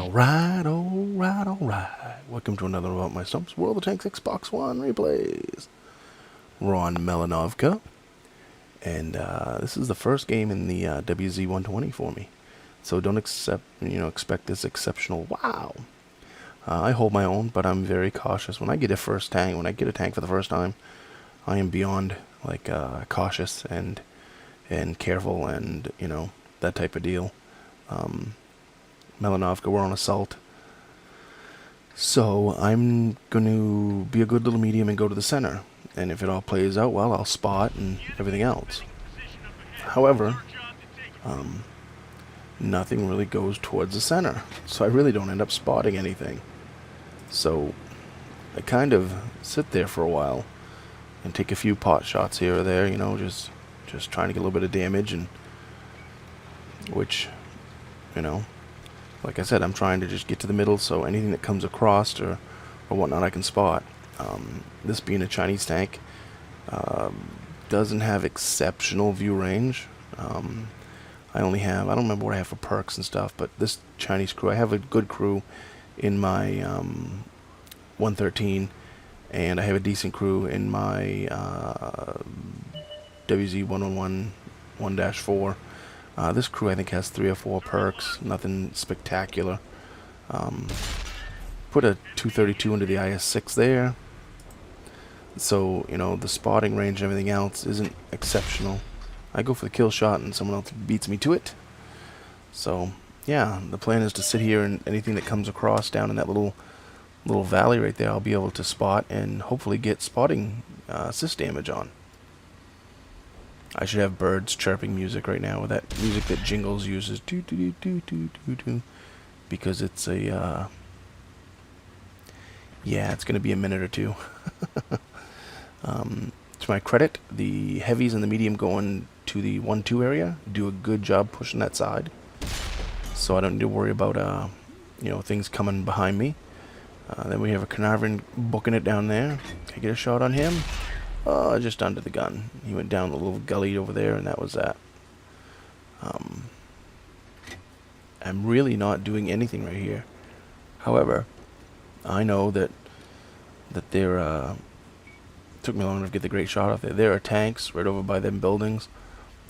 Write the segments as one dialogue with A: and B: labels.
A: Alright, alright, alright. Welcome to another of My Stumps World of Tanks Xbox One replays. We're on Malinovka, and this is the first game in the WZ-120 for me. So don't expect this exceptional wow. I hold my own, but I'm very cautious. When I get a tank for the first time, I am beyond cautious and careful and that type of deal. Malinovka, we're on assault. So I'm going to be a good little medium and go to the center. And if it all plays out well, I'll spot and everything else. However, nothing really goes towards the center. So I really don't end up spotting anything. So I kind of sit there for a while and take a few pot shots here or there, just trying to get a little bit of damage, and which, like I said, I'm trying to just get to the middle, so anything that comes across or whatnot I can spot. This being a Chinese tank, doesn't have exceptional view range. I don't remember what I have for perks and stuff, but this Chinese crew, I have a good crew in my 113, and I have a decent crew in my WZ-101 1-4. This crew I think has 3 or 4 perks, nothing spectacular. Put a 232 into the IS-6 there. So, the spotting range and everything else isn't exceptional. I go for the kill shot and someone else beats me to it. So, yeah, the plan is to sit here and anything that comes across down in that little valley right there, I'll be able to spot and hopefully get spotting assist damage on. I should have birds chirping music right now, with that music that Jingles uses, because it's a, yeah, it's going to be a minute or two. To my credit, the heavies and the medium going to the 1-2 area do a good job pushing that side, so I don't need to worry about, things coming behind me. Then we have a Carnarvon booking it down there. Can I get a shot on him? Just under the gun. He went down the little gully over there, and that was that. I'm really not doing anything right here. However, I know that there took me long enough to get the great shot off there. There are tanks right over by them buildings,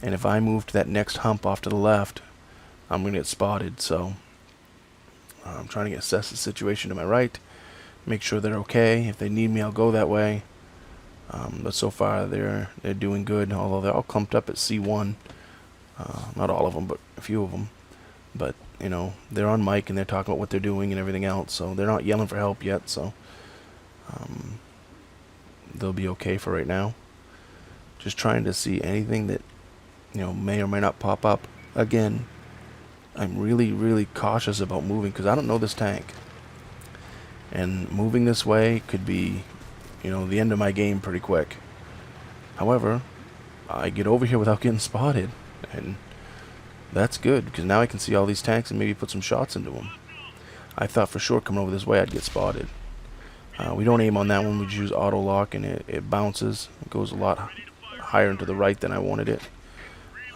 A: and if I move to that next hump off to the left, I'm going to get spotted. So I'm trying to assess the situation to my right, make sure they're okay. If they need me, I'll go that way. But so far they're doing good, although they're all clumped up at C1. Not all of them, but a few of them. But they're on mic and they're talking about what they're doing and everything else, so they're not yelling for help yet. So they'll be okay for right now. Just trying to see anything that may or may not pop up. Again, I'm really cautious about moving because I don't know this tank, and moving this way could be the end of my game pretty quick. However, I get over here without getting spotted, and that's good, because now I can see all these tanks and maybe put some shots into them. I thought for sure coming over this way I'd get spotted. We don't aim on that one, we just use auto lock, and it bounces. It goes a lot higher into the right than I wanted it.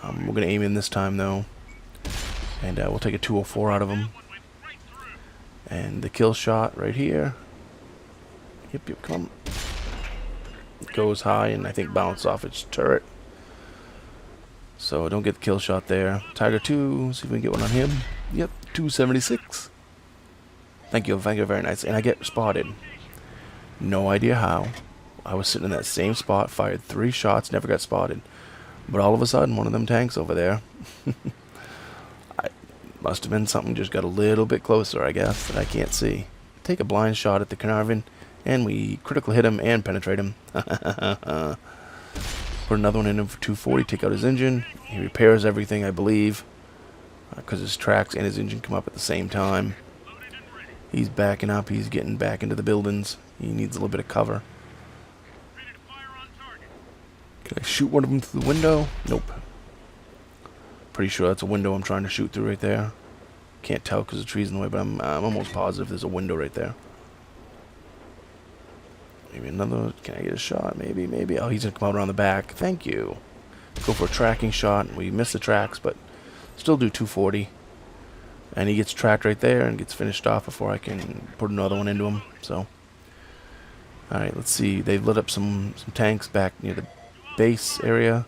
A: We're going to aim in this time though, and we'll take a 204 out of him. And the kill shot right here. Yep, come. It goes high and I think bounce off its turret. So don't get the kill shot there. Tiger 2, see if we can get one on him. Yep, 276. Thank you, very nice. And I get spotted. No idea how. I was sitting in that same spot, fired 3 shots, never got spotted. But all of a sudden, one of them tanks over there, must have been something just got a little bit closer, I guess, that I can't see. Take a blind shot at the Carnarvon, and we critically hit him and penetrate him. Put another one in him for 240, take out his engine. He repairs everything, I believe, because his tracks and his engine come up at the same time. He's backing up, he's getting back into the buildings. He needs a little bit of cover. Can I shoot one of them through the window? Nope. Pretty sure that's a window I'm trying to shoot through right there. Can't tell because the tree's in the way, but I'm almost positive there's a window right there. Maybe another. Can I get a shot? Maybe. Oh, he's going to come out around the back. Thank you. Go for a tracking shot. We missed the tracks, but still do 240. And he gets tracked right there and gets finished off before I can put another one into him. So, alright, let's see. They've lit up some tanks back near the base area.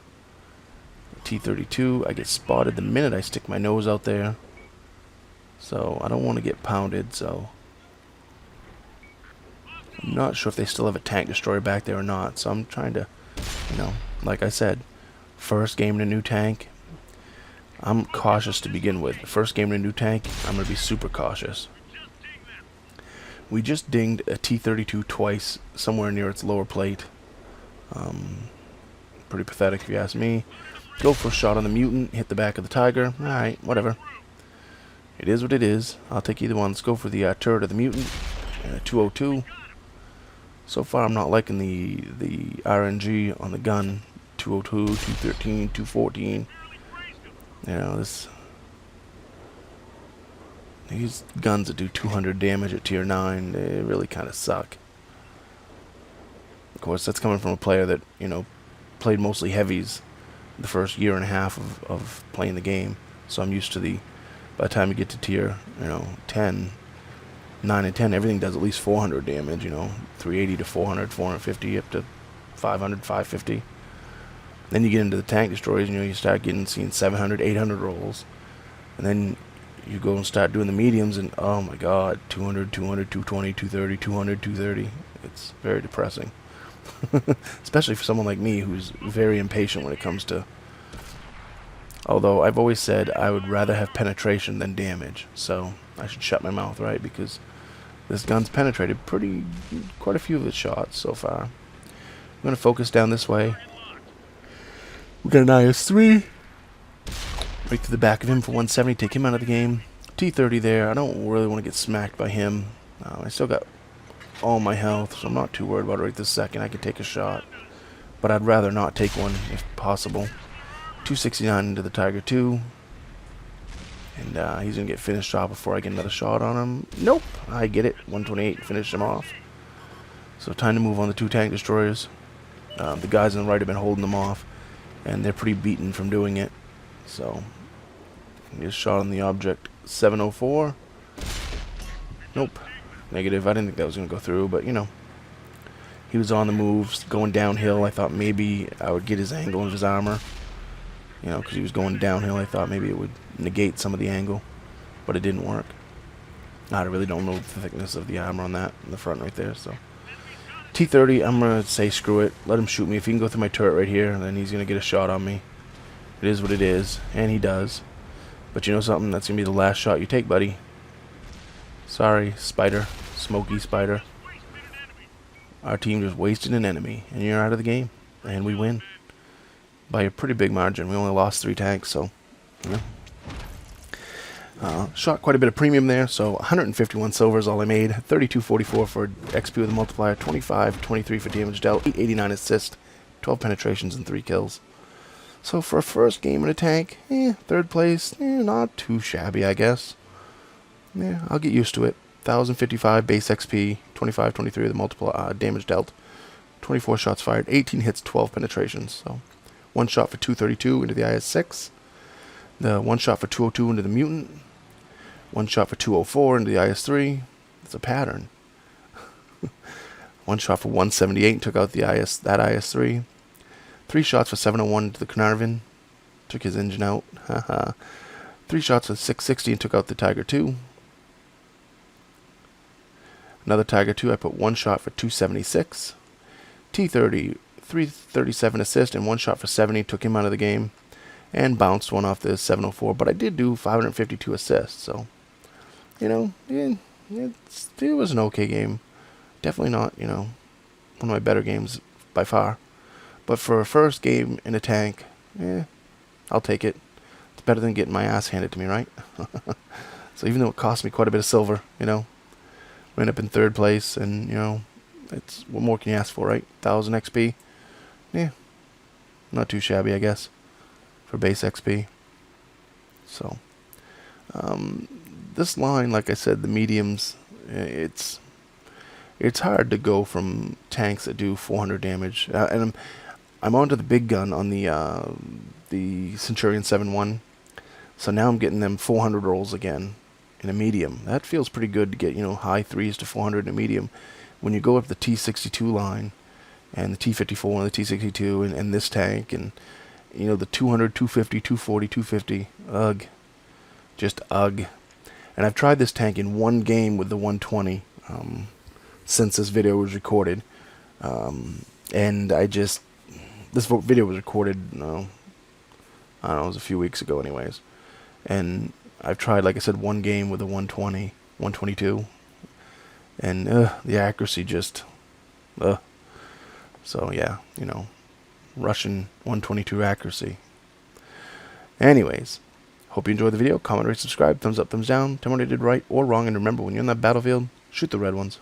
A: T-32. I get spotted the minute I stick my nose out there. So, I don't want to get pounded, so... I'm not sure if they still have a tank destroyer back there or not. So, I'm trying to, you know, like I said, first game in a new tank. I'm cautious to begin with. First game in a new tank, I'm going to be super cautious. We just dinged a T-32 twice, somewhere near its lower plate. Pretty pathetic if you ask me. Go for a shot on the mutant, hit the back of the Tiger. Alright, whatever. It is what it is. I'll take either one. Let's go for the turret of the mutant. 202. So far I'm not liking the RNG on the gun. 202, 213, 214. You know, these guns that do 200 damage at tier 9, they really kind of suck. Of course, that's coming from a player that, you know, played mostly heavies the first year and a half of playing the game. So I'm used to by the time you get to tier, you know, 10, 9 and 10, everything does at least 400 damage, you know, 380 to 400, 450, up to 500, 550. Then you get into the tank destroyers, you know, you start seeing 700, 800 rolls. And then you go and start doing the mediums, and oh my god, 200, 200, 220, 230, 200, 230. It's very depressing. Especially for someone like me who's very impatient when it comes to... Although I've always said I would rather have penetration than damage. So I should shut my mouth, right? Because this gun's penetrated quite a few of its shots so far. I'm going to focus down this way. We got an IS-3. Right to the back of him for 170. Take him out of the game. T-30 there. I don't really want to get smacked by him. I still got all my health, so I'm not too worried about it right this second. I can take a shot. But I'd rather not take one if possible. 269 into the Tiger 2. And he's going to get finished off before I get another shot on him. Nope. I get it. 128. Finish him off. So time to move on the two tank destroyers. The guys on the right have been holding them off. And they're pretty beaten from doing it. So, just shot on the object 704. Nope. Negative. I didn't think that was going to go through, but you know. He was on the move, going downhill. I thought maybe I would get his angle of his armor. You know, because he was going downhill. I thought maybe it would negate some of the angle. But it didn't work. I really don't know the thickness of the armor on that in the front right there, so. T-30, I'm going to say screw it. Let him shoot me. If he can go through my turret right here, then he's going to get a shot on me. It is what it is, and he does. But you know something? That's going to be the last shot you take, buddy. Sorry, Spider. Smoky Spider. Our team just wasted an enemy, and you're out of the game. And we win. By a pretty big margin. We only lost 3 tanks, so... Yeah. Shot quite a bit of premium there, so 151 silver is all I made. 3244 for XP with a multiplier. 25, 23 for damage dealt. 889 assist. 12 penetrations and 3 kills. So for a first game in a tank, third place, not too shabby, I guess. Yeah, I'll get used to it. 1055 base XP, 25, 23 with the multiple damage dealt, 24 shots fired, 18 hits, 12 penetrations. So 1 shot for 232 into the IS-6, the 1 shot for 202 into the mutant, 1 shot for 204 into the IS-3. It's a pattern. 1 shot for 178 took out that IS-3. 3 shots for 701 into the Carnarvon. Took his engine out. 3 shots for 660 and took out the Tiger 2. Another Tiger 2, I put 1 shot for 276. T-30, 337 assist and 1 shot for 70. Took him out of the game. And bounced one off the 704. But I did do 552 assists. So, you know, it was an okay game. Definitely not, you know, one of my better games by far. But for a first game in a tank, I'll take it. It's better than getting my ass handed to me, right? So even though it cost me quite a bit of silver, you know, we end up in 3rd place, and, you know, what more can you ask for, right? 1000 XP? Yeah, not too shabby, I guess, for base XP. So, this line, like I said, the mediums, it's hard to go from tanks that do 400 damage, and I'm onto the big gun on the Centurion 7-1, so now I'm getting them 400 rolls again. in a medium. That feels pretty good to get, high 3s to 400 in a medium. When you go up the T62 line, and the T54 and the T62 and this tank, and the 200, 250, 240, 250, ugh, just ugh. And I've tried this tank in one game with the 120 since this video was recorded, and this video was recorded, I don't know, it was a few weeks ago anyways, and I've tried, like I said, one game with the 120, 122, and the accuracy just, so yeah, Russian 122 accuracy. Anyways, hope you enjoyed the video. Comment, rate, subscribe, thumbs up, thumbs down. Tell me what I did right or wrong, and remember, when you're in that battlefield, shoot the red ones.